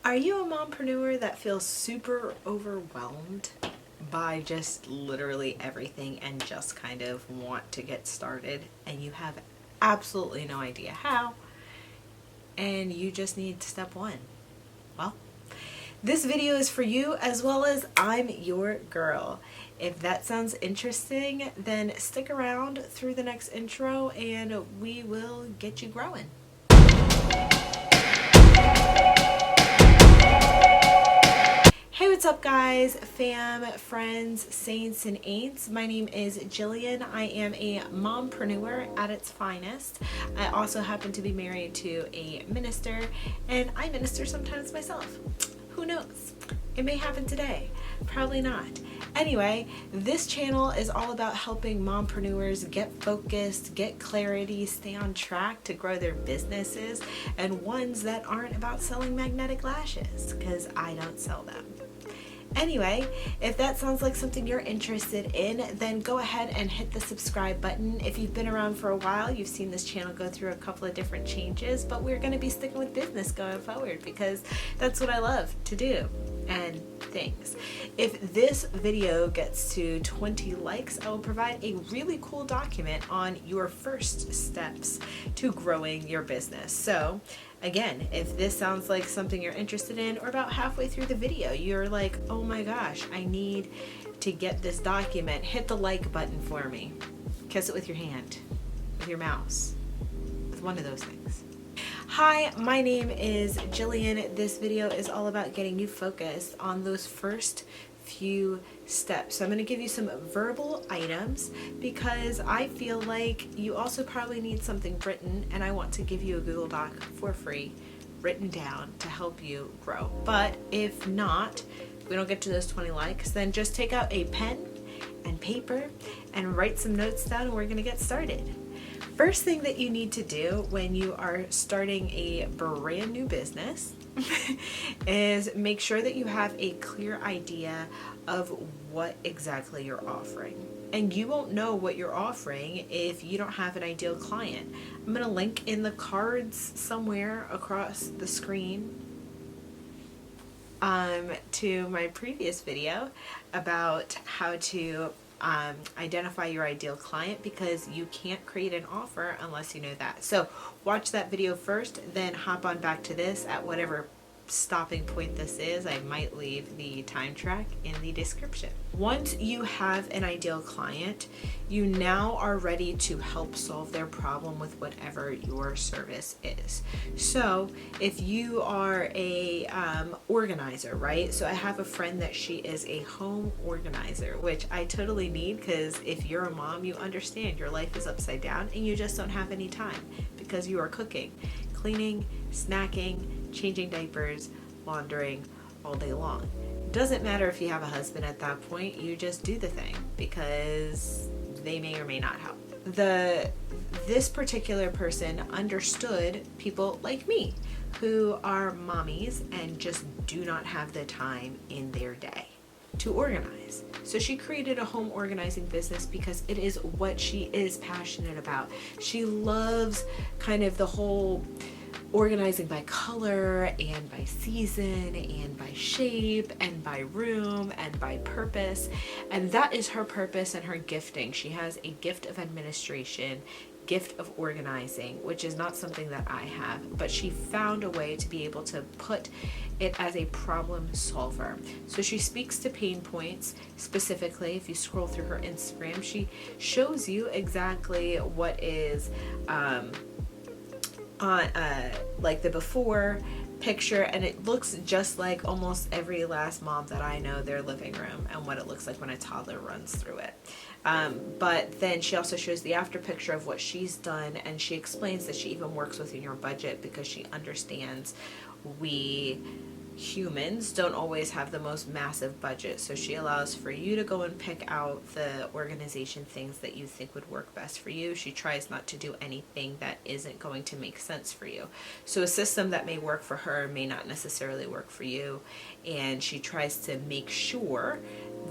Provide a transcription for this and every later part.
Are you a mompreneur that feels super overwhelmed by just literally everything and just kind of want to get started and you have absolutely no idea how and you just need step one? Well, this video is for you as well as I'm your girl. If that sounds interesting, then stick around through the next intro and we will get you growing. Hey, what's up guys, fam, friends, saints, and ain'ts. My name is Jillian. I am a mompreneur at its finest. I also happen to be married to a minister, and I minister sometimes myself. Who knows? It may happen today. Probably not. Anyway, this channel is all about helping mompreneurs get focused, get clarity, stay on track to grow their businesses, and ones that aren't about selling magnetic lashes, because I don't sell them. Anyway, if that sounds like something you're interested in, then go ahead and hit the subscribe button. If you've been around for a while, you've seen this channel go through a couple of different changes, but we're going to be sticking with business going forward because that's what I love to do and things. If this video gets to 20 likes, I will provide a really cool document on your first steps to growing your business. So again, if this sounds like something you're interested in, or about halfway through the video, you're like, oh my gosh, I need to get this document, hit the like button for me. Kiss it with your hand, with your mouse, with one of those things. Hi, my name is Jillian. This video is all about getting you focused on those first few steps. So I'm going to give you some verbal items because I feel like you also probably need something written, and I want to give you a Google Doc for free written down to help you grow. But if not, we don't get to those 20 likes, then just take out a pen and paper and write some notes down, and we're going to get started. First thing that you need to do when you are starting a brand new business is make sure that you have a clear idea of what exactly you're offering. And you won't know what you're offering if you don't have an ideal client. I'm going to link in the cards somewhere across the screen to my previous video about how to identify your ideal client, because you can't create an offer unless you know that. So watch that video first, then hop on back to this at whatever stopping point this is. I might leave the time track in the description. Once you have an ideal client, you now are ready to help solve their problem with whatever your service is. So if you are a organizer, right? So I have a friend that she is a home organizer, which I totally need, because if you're a mom, you understand your life is upside down and you just don't have any time because you are cooking, cleaning, snacking, changing diapers, laundering all day long. It doesn't matter if you have a husband at that point, you just do the thing because they may or may not help. This particular person understood people like me who are mommies and just do not have the time in their day to organize. So she created a home organizing business because it is what she is passionate about. She loves kind of the whole organizing by color and by season and by shape and by room and by purpose, and that is her purpose and her gifting. She has a gift of administration, gift of organizing, which is not something that I have, but she found a way to be able to put it as a problem solver. So she speaks to pain points specifically. If you scroll through her Instagram, she shows you exactly what is like the before picture, and it looks just like almost every last mom that I know, their living room, and what it looks like when a toddler runs through it. But then she also shows the after picture of what she's done, and she explains that she even works within your budget because she understands we humans don't always have the most massive budget, so she allows for you to go and pick out the organization things that you think would work best for you. She tries not to do anything that isn't going to make sense for you. So a system that may work for her may not necessarily work for you, and she tries to make sure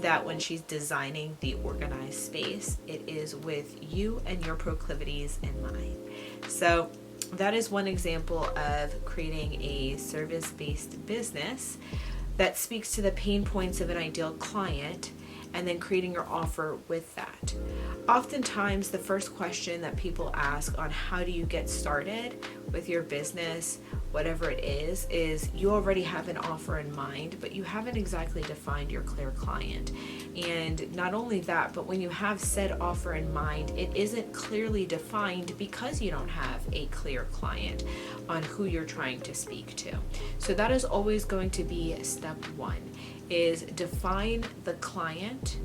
that when she's designing the organized space, it is with you and your proclivities in mind. So that is one example of creating a service-based business that speaks to the pain points of an ideal client, and then creating your offer with that. Oftentimes, the first question that people ask on how do you get started with your business, whatever it is you already have an offer in mind, but you haven't exactly defined your clear client. And not only that, but when you have said offer in mind, it isn't clearly defined because you don't have a clear client on who you're trying to speak to. So that is always going to be step one, is define the client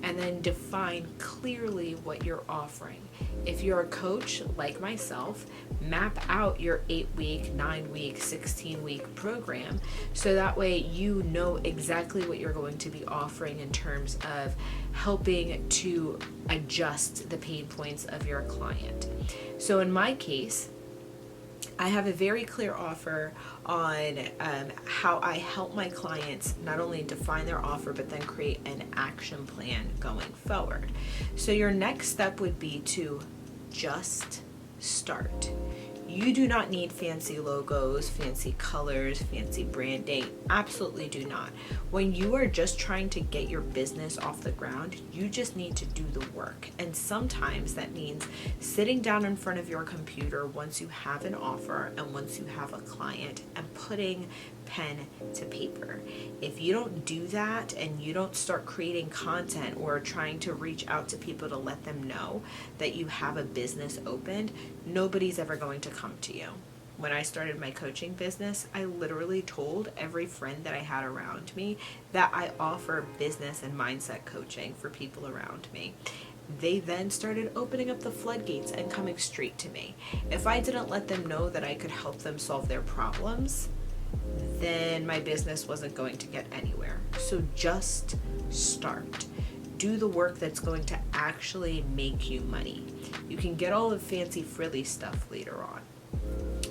and then define clearly what you're offering. If you're a coach like myself, map out your 8-week, 9-week, 16-week program so that way you know exactly what you're going to be offering in terms of helping to adjust the pain points of your client. So in my case, I have a very clear offer on how I help my clients not only define their offer, but then create an action plan going forward. So your next step would be to just start. You do not need fancy logos, fancy colors, fancy branding. Absolutely do not. When you are just trying to get your business off the ground, you just need to do the work. And sometimes that means sitting down in front of your computer once you have an offer and once you have a client and putting pen to paper. If you don't do that and you don't start creating content or trying to reach out to people to let them know that you have a business opened, nobody's ever going to come to you. When I started my coaching business, I literally told every friend that I had around me that I offer business and mindset coaching for people around me. They then started opening up the floodgates and coming straight to me. If I didn't let them know that I could help them solve their problems, then my business wasn't going to get anywhere. So just start. Do the work that's going to actually make you money. You can get all the fancy frilly stuff later on.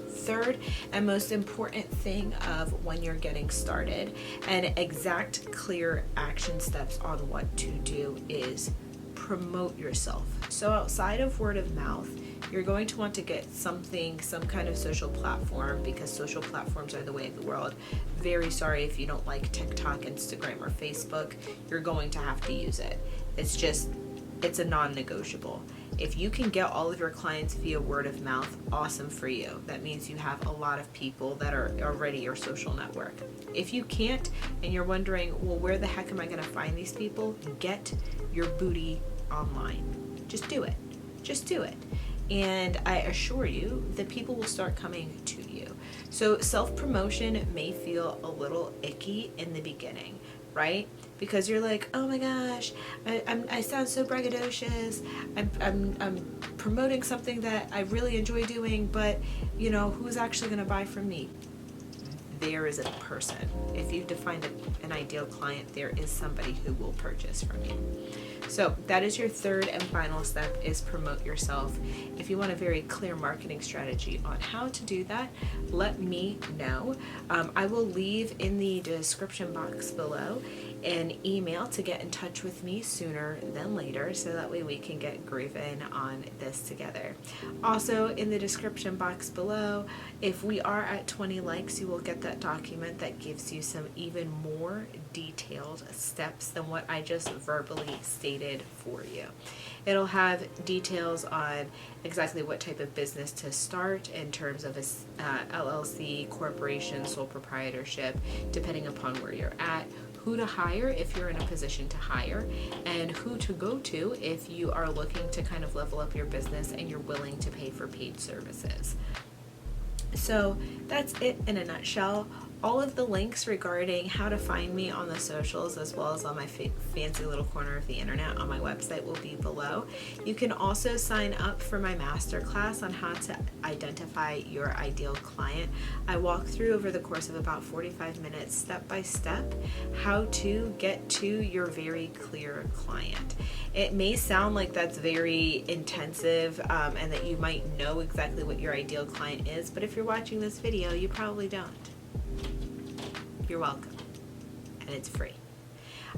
Third and most important thing of when you're getting started and exact clear action steps on what to do is promote yourself. So outside of word of mouth, you're going to want to get some kind of social platform, because social platforms are the way of the world. Very sorry if you don't like TikTok, Instagram, or Facebook. You're going to have to use it. It's a non-negotiable. If you can get all of your clients via word of mouth, awesome for you. That means you have a lot of people that are already your social network. If you can't and you're wondering, well, where the heck am I going to find these people? Get your booty online. Just do it. Just do it. And I assure you that people will start coming to you. So self-promotion may feel a little icky in the beginning, right? Because you're like, oh my gosh, I sound so braggadocious. I'm promoting something that I really enjoy doing, but you know, who's actually going to buy from me? There is a person. If you've defined an ideal client, there is somebody who will purchase from you. So that is your third and final step, is promote yourself. If you want a very clear marketing strategy on how to do that, let me know. I will leave in the description box below an email to get in touch with me sooner than later, so that way we can get grooving on this together. Also in the description box below, if we are at 20 likes, you will get that document that gives you some even more detailed steps than what I just verbally stated for you. It'll have details on exactly what type of business to start in terms of a LLC, corporation, sole proprietorship, depending upon where you're at, who to hire if you're in a position to hire, and who to go to if you are looking to kind of level up your business and you're willing to pay for paid services. So that's it in a nutshell. All of the links regarding how to find me on the socials, as well as on my fancy little corner of the internet on my website, will be below. You can also sign up for my masterclass on how to identify your ideal client. I walk through over the course of about 45 minutes, step by step, how to get to your very clear client. It may sound like that's very intensive and that you might know exactly what your ideal client is, but if you're watching this video, you probably don't. You're welcome, and it's free.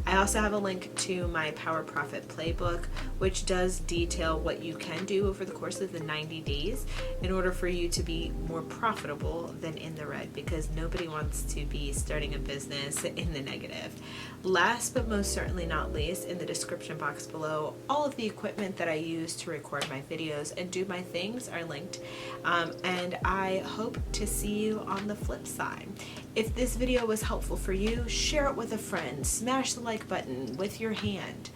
I also have a link to my Power Profit Playbook, which does detail what you can do over the course of the 90 days in order for you to be more profitable than in the red, because nobody wants to be starting a business in the negative. Last but most certainly not least, in the description box below, all of the equipment that I use to record my videos and do my things are linked. And I hope to see you on the flip side. If this video was helpful for you, share it with a friend, smash the like button with your hand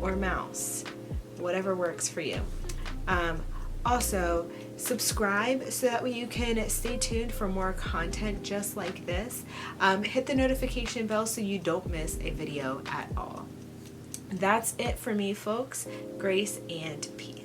or mouse, whatever works for you. Also, subscribe so that way you can stay tuned for more content just like this. Hit the notification bell so you don't miss a video at all. That's it for me, folks. Grace and peace.